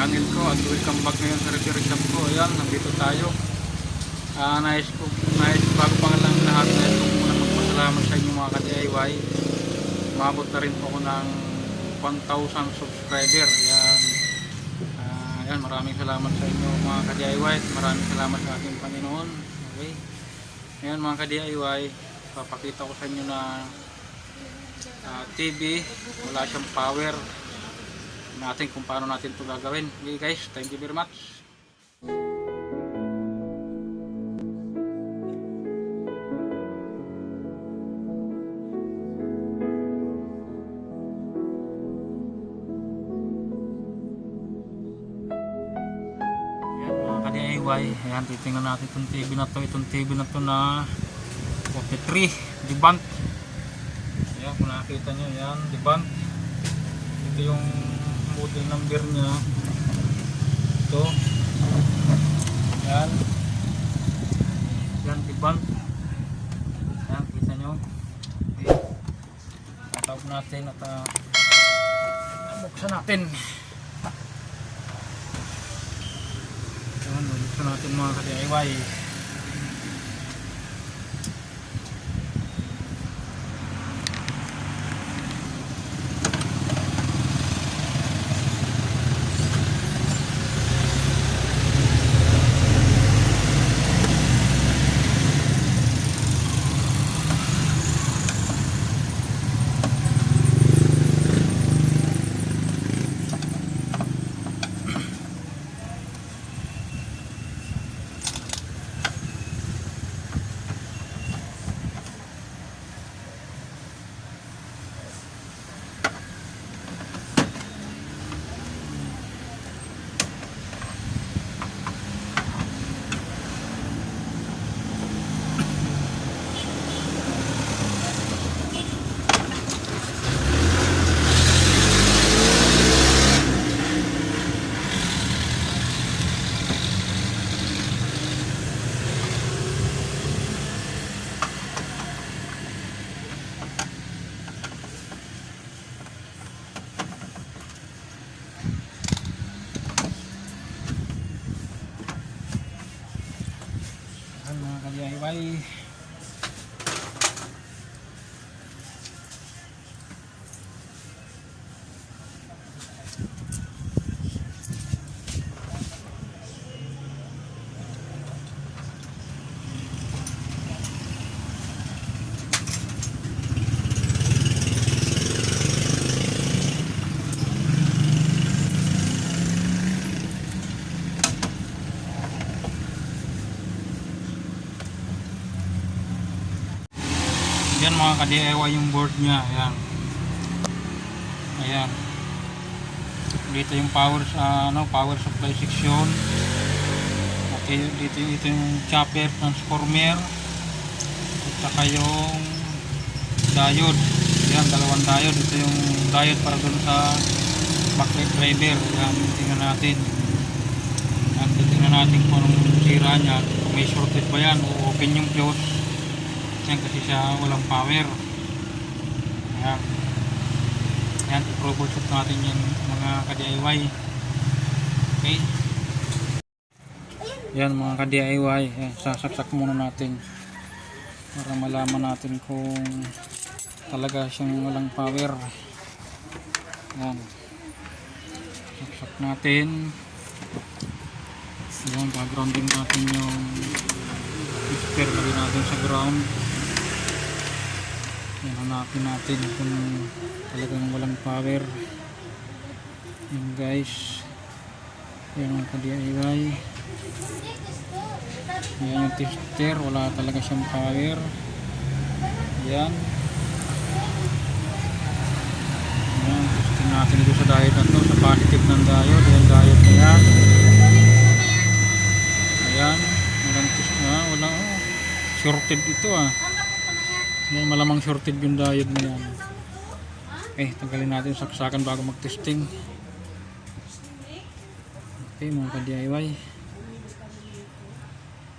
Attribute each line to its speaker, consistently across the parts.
Speaker 1: channel ko at welcome back ngayon sa repair shop ko. Ayan, nandito tayo. Bago pa lang lahat, nais ko muna magpasalamat sa inyo mga ka-DIY. Umabot na rin po ako ng 1,000 subscriber. Ayan, ayan, maraming salamat sa inyo mga ka-DIY. Maraming salamat sa ating Panginoon. Okay. Ayan mga ka-DIY, papakita ko sa inyo na TV, wala siyang power natin kung paano natin ito gagawin. Okay guys, thank you very much. Ayan mga ka-DIY, ayan, titingnan natin itong TV na to. Itong TV na to na 43 Debant. Ayan, kung nakita nyo, yan, Debant. Ito yung model number nya. Ito. Yan. Yan, Debant. Yan, kita nyo. Okay. Tatawag natin at buksan natin. Yan, buksan natin mga ka-DIY. Mga ka-DIY, yan mga ka-DIY yung board nya. Ayan, ayan, dito yung power sa power supply section. Okay, dito yung chopper transformer at saka yung diode. Ayan, dalawang diode. Ito yung diode para dun sa backlight driver. Ayan, tingnan natin. Ayan, tingnan natin kung anong sira nya, kung may shorted ba yan o open yung fuse. Yan, kasi siya walang power. Ayan, ayan, i-troubleshoot natin yung mga ka-DIY. Okay, yan mga ka-DIY, sasaksak muna natin para malaman natin kung talaga siyang walang power. Yan, saksak natin. Yan, pa-grounding natin yung tester, lagay natin sa ground. Yan, hanapin natin kung talagang walang power. Yan guys, yan ang ka-DIY. Yan yung tester, wala talaga siyang power. Yan, yan, testing natin ito sa diode na to, sa positive ng diode. Yan, diode na yan. Ayan, walang test na, walang shorted ito Yan, malamang shorted yung diode na yan. Okay, tanggalin natin saksakan bago mag-testing. Okay mga ka-DIY,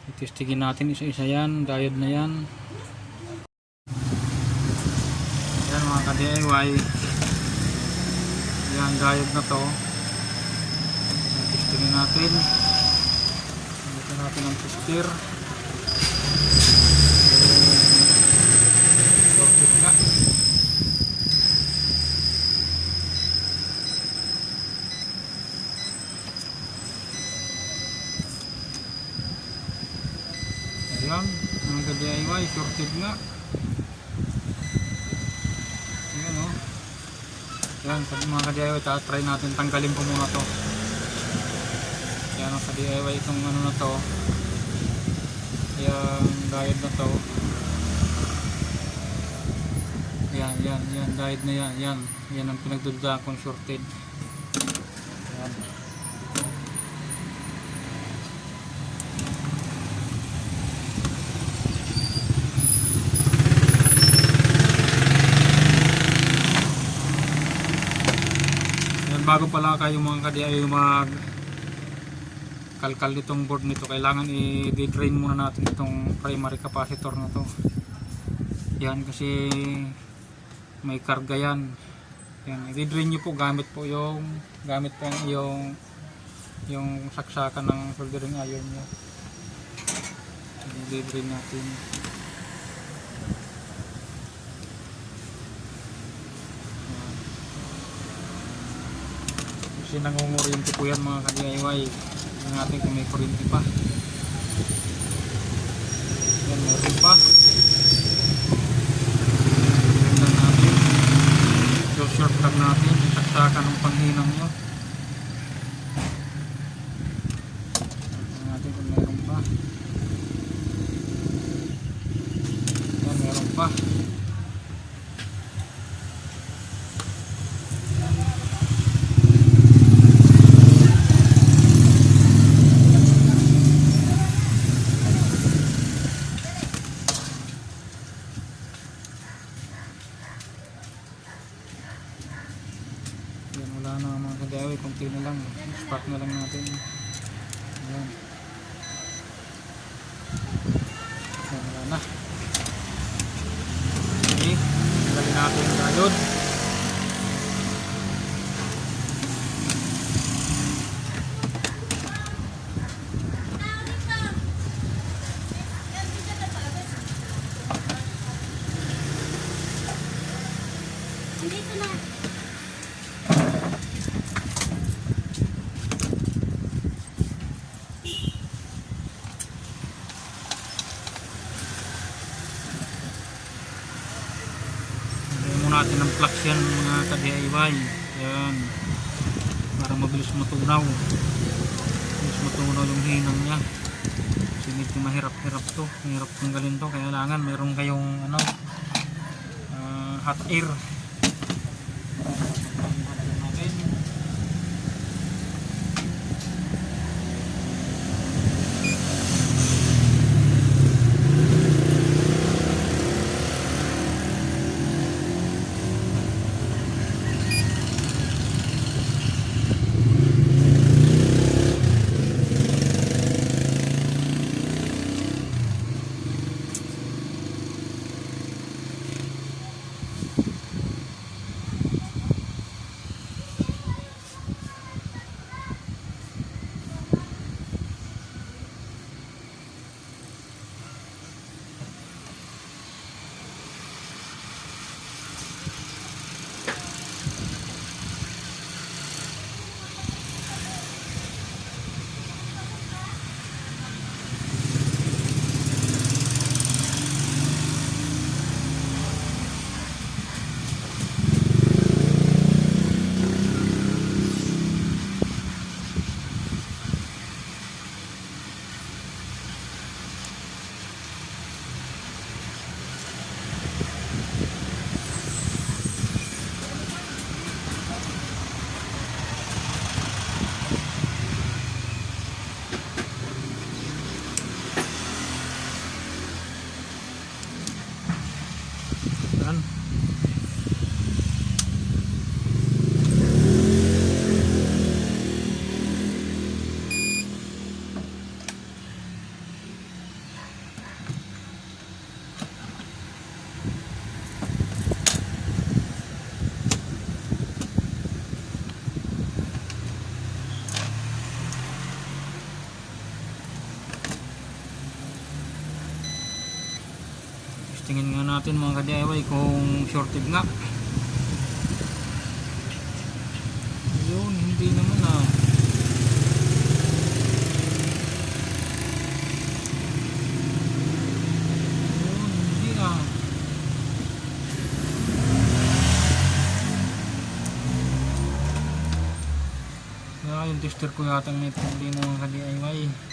Speaker 1: i-testingin natin isa-isa yan, diode na yan. Yan mga ka-DIY, yan diode na to. Tingnan natin. Tingnan natin ang tester. Shorted nga. Ayan, ang ka-DIY, shorted nga. Ayan o. Ayan, sa mga ka-DIY, try natin tanggalin po muna to. Ayan ang ka-DIY, itong ano na to. Ayan, guide na to. Yan, guide na yan. Yan ang pinagduda kung shorted. Ayan. Bago pala kayo mga ka-DIY mag kalkal nitong board nito, kailangan i-drain muna natin itong primary capacitor na to. Yan, kasi may karga yan. Yan, i-drain nyo po gamit po yung saksakan ng soldering iron nyo. I-drain natin. Kasi nangunguryente po yan mga ka-DIY. Tignan natin kung may kuryente pa. Yan, meron pa. Tignan natin. So short lang natin. Saksakan ng panghinang nyo. Tignan natin kung meron pa. Yan, meron pa. Yan, wala na mga ka-DIY, kunti na lang, spark na lang natin. Yan. Yan, wala na. Okay, tanggalin natin yung diode.
Speaker 2: Dito na.
Speaker 1: Natin ang flux yan mga ka-DIY. Yan, para mabilis matunaw yung hinang nya, kasi medyo mahirap tanggalin to, kaya kailangan meron kayong hot air. Tingin nga natin mga ka-DIY kung shorted nga. Yun, hindi naman ah. Yun, hindi ah. Kaya yung tester ko yata may problema mga ka-DIY.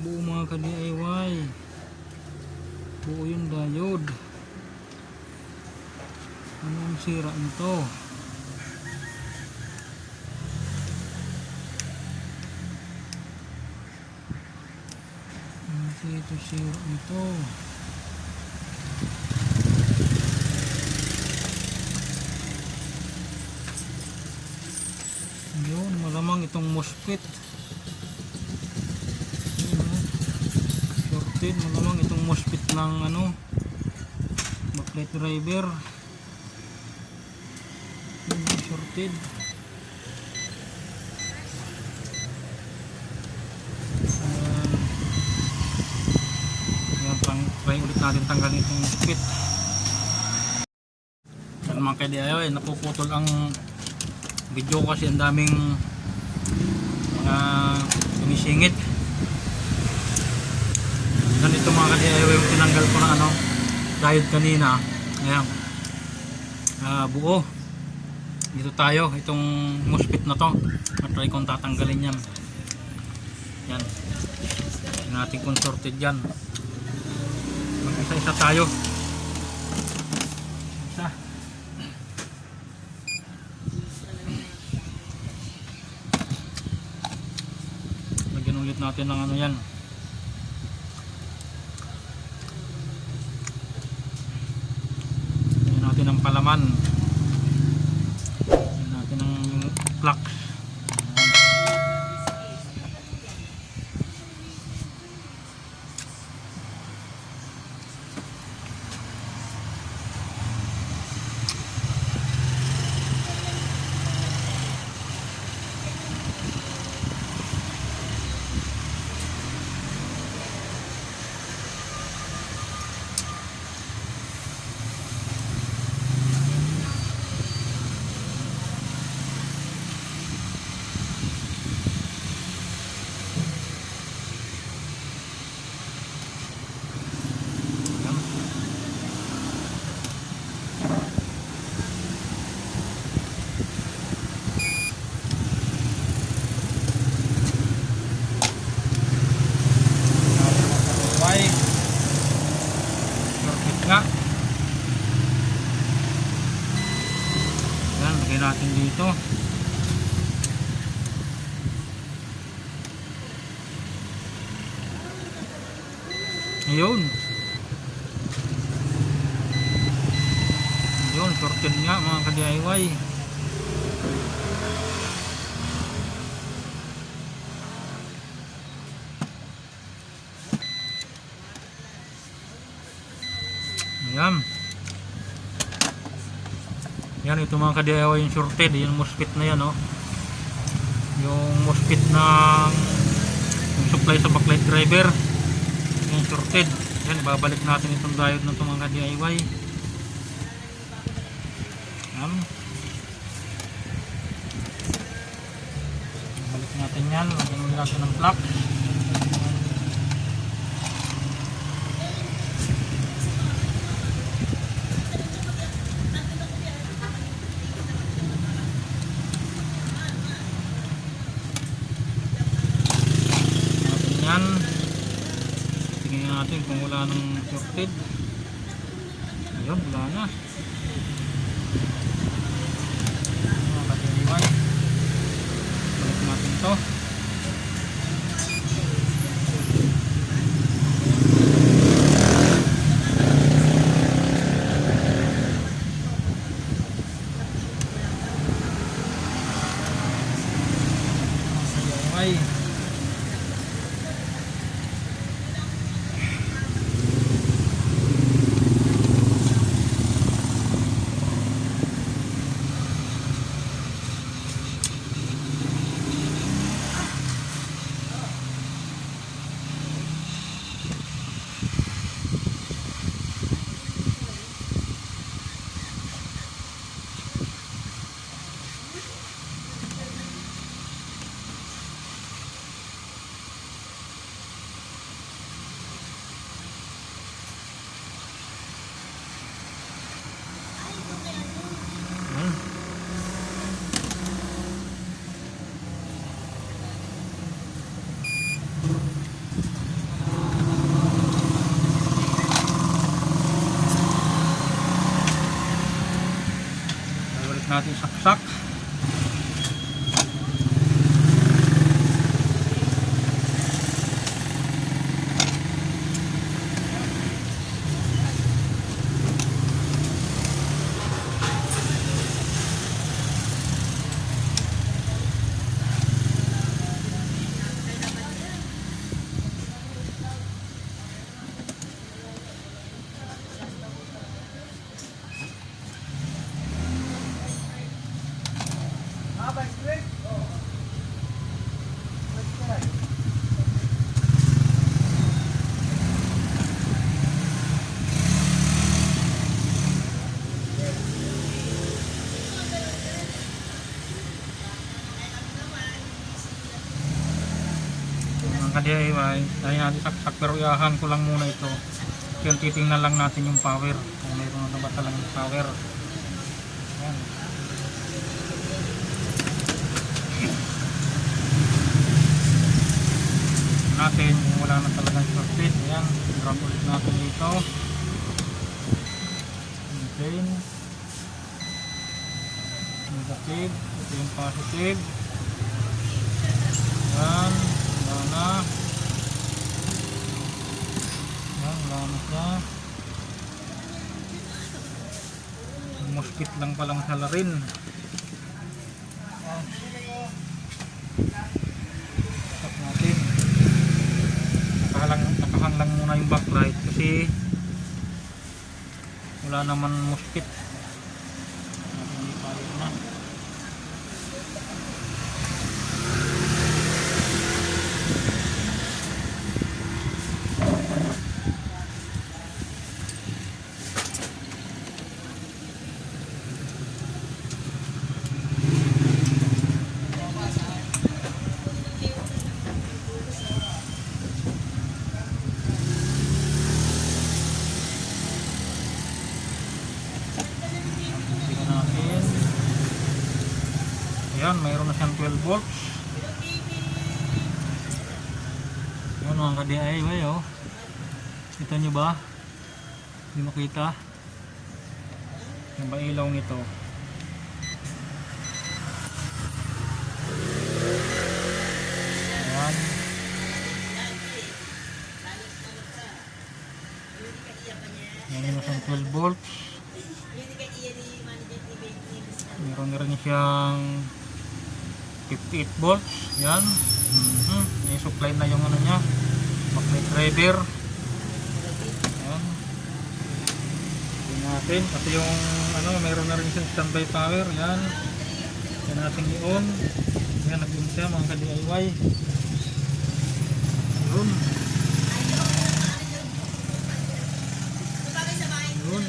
Speaker 1: Buo mga ka-DIY, buo yung diode. Ano ang sira nito? Ano ito sira nito? Yun, malamang itong MOSFET. Shorted, malamang itong MOSFET ng ano, backlight driver. Yun, shorted. Yan, try ulit natin tanggalin itong MOSFET. Yan mga ka-DIY, napuputol ang video kasi ang daming mga sumisingit. Ganito mga ka-DIY yung tinanggal ko na ano, diode kanina. Ayan, buo. Dito tayo, itong MOSFET na to, matry kong tatanggalin yan. Yan, tingnan natin kung sorted yan. Mag isa-isa tayo. Isa. Lagyan ulit natin ng ano yan, natin ang palaman, natin ang flux. Yan, lagay natin dito. Ayun. Ayun, sorted nga mga ka-DIY. Ayan. Yan, ito mga ka-DIY yung shorted, yung MOSFET na yan, oh. Yung MOSFET ng yung supply sa backlight driver, yung shorted. Yan, babalik natin itong diode ng mga ka-DIY. Yan. Balik natin yan, lagyan ulit natin ng flux. natin kung wala nang shorted. Ayun, wala na. Mga ka-DIY, balik natin to. DIY. Ayan. Balik natin saksak. Mga ka-DIY, dahil natin saksak pero iahan ko lang muna ito. Yung titingnan lang natin yung power kung mayroon na ba talagang power. Ayan. Natin kung wala na talagang shorted. Ayan, drop ulit natin dito. Maintain negative, ito yung positive. Ayan, wala na. Ayan, wala na siya. Muskit lang palang salarin. Stop natin. Nakahang lang muna yung backlight kasi wala naman muskit. Hindi pa rin na. Ayan, mayroon na siyang 12 volts. Ayan mga ka-DIY, oh. Kita nyo ba? Hindi makita. Yung ba ilaw nito? Ayan. Ayan na siyang 12 volts. Meron na rin siyang 58 volts. Yan. May supply na yung ano niya, backlight driver. Yan. Tingnan natin kasi yung ano, meron na rin siyang standby power. Yan. Yan natin i-on. Yan, nag-on siya mga ka-DIY. Yun. Yun.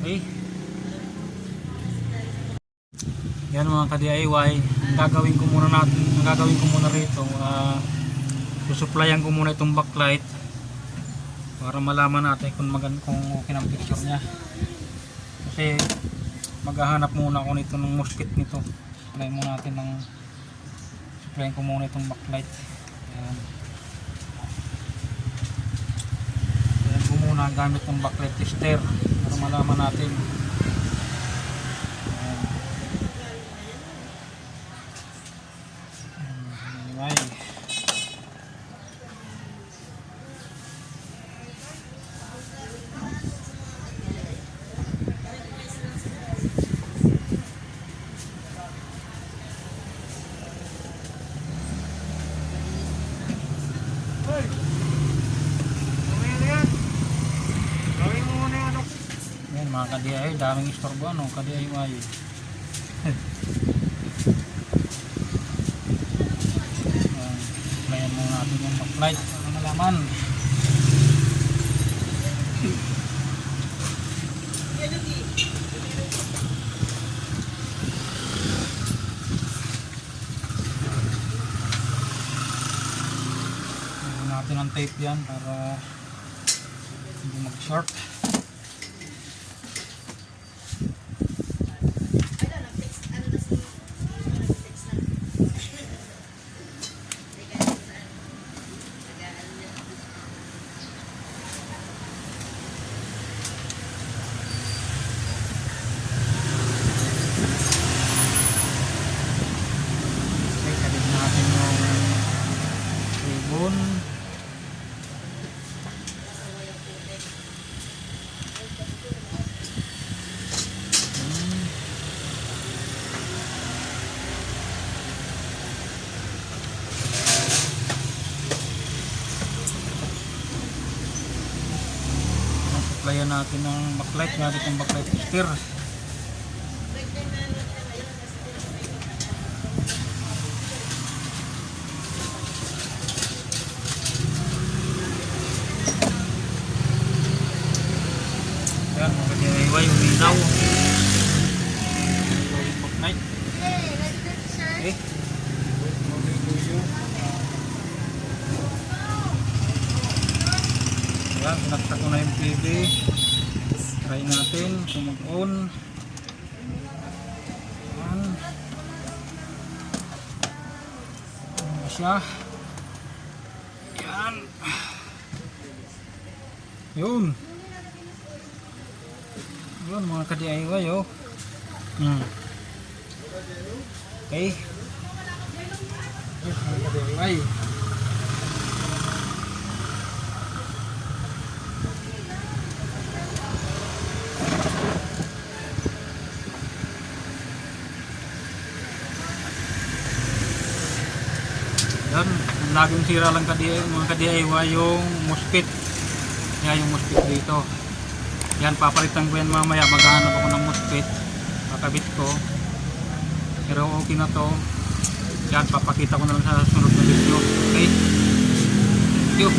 Speaker 1: Okay. Yan mga ka-DIY, ang gagawin ko muna rito, susupplyan ko muna itong backlight para malaman natin kung okay ang picture niya. Kasi maghahanap muna ako nito ng mosquito nito. supply muna natin ng supply ko muna itong backlight. Ayan. Ayan ko muna gamit ng backlight tester para malaman natin. Ayan. Anyway. Yan mga ka-DIY, daming istorbo ano, ka-DIY. Playan mo natin yung backlight para malaman. Lagyan natin ang tape yan para hindi mag-short. Okay, kalit natin yung ribbon. Supplyan natin ng backlight gamit ng backlight tester. Yan, mga DIY, uminaw yung backlight. Okay. Yan, pinaksak ko na yung TV. Try natin kung mag-on. Yan. Ano siya? Yan. Yun. Yun mga ka-DIY oh. Okay. Yun mga ka-DIY. Yan, laging sira lang mga ka-DIY yung MOSFET. Yan yung MOSFET dito. Yan, papalitan ko yan mamaya. Maghahanap ako ng MOSFET. Kakabit ko. Pero okay na to. Yan, papakita ko na lang sa sunod na video. Okay? Thank you.